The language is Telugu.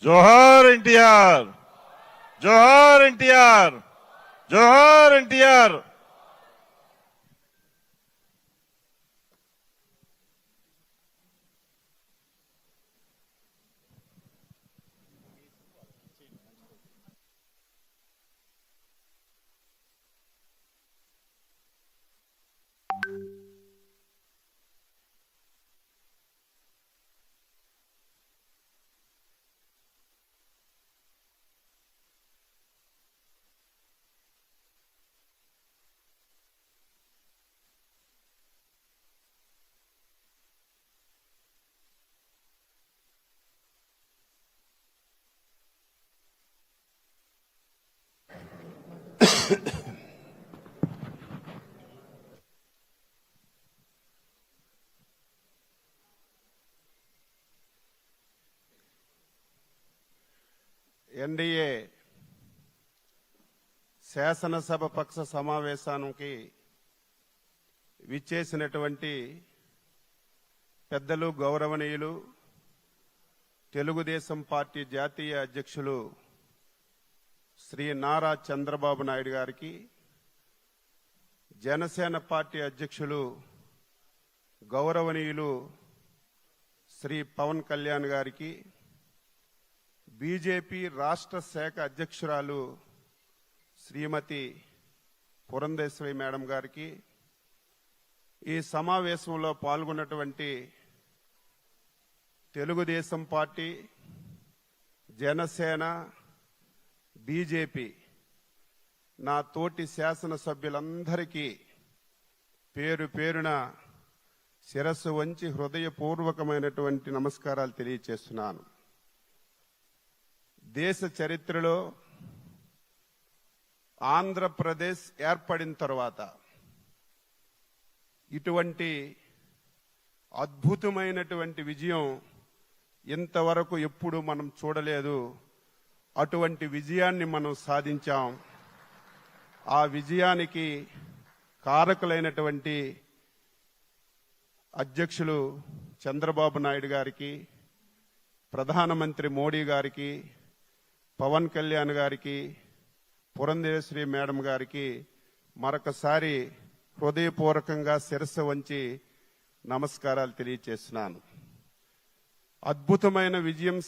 జోహార్ ఎన్టీఆర్, జోహార్ ఎన్టీఆర్, జోహార్ ఎన్టీఆర్. ఎన్డీఏ శాసనసభ పక్ష సమావేశానికి విచ్చేసినటువంటి పెద్దలు, గౌరవనీయులు, తెలుగుదేశం పార్టీ జాతీయ అధ్యక్షులు శ్రీ నారా చంద్రబాబు నాయుడు గారికి, జనసేన పార్టీ అధ్యక్షులు గౌరవనీయులు శ్రీ పవన్ కళ్యాణ్ గారికి, బీజేపీ రాష్ట్ర శాఖ అధ్యక్షురాలు శ్రీమతి పురంధేశ్వరి మేడం గారికి, ఈ సమావేశంలో పాల్గొన్నటువంటి తెలుగుదేశం పార్టీ, జనసేన, బీజేపీ నా తోటి శాసనసభ్యులందరికీ పేరు పేరున శిరస్సు వంచి హృదయపూర్వకమైనటువంటి నమస్కారాలు తెలియజేస్తున్నాను. దేశ చరిత్రలో ఆంధ్రప్రదేశ్ ఏర్పడిన తర్వాత ఇటువంటి అద్భుతమైనటువంటి విజయం ఇంతవరకు ఎప్పుడు మనం చూడలేదు. అటువంటి విజయాన్ని మనం సాధించాం. ఆ విజయానికి కారకులైనటువంటి అధ్యక్షులు చంద్రబాబు నాయుడు గారికి, ప్రధానమంత్రి మోడీ గారికి, పవన్ కళ్యాణ్ గారికి, పురంధేశ్వరి మేడం గారికి మరొకసారి హృదయపూర్వకంగా శిరస్సు వంచి నమస్కారాలు తెలియజేస్తున్నాను. అద్భుతమైన విజయం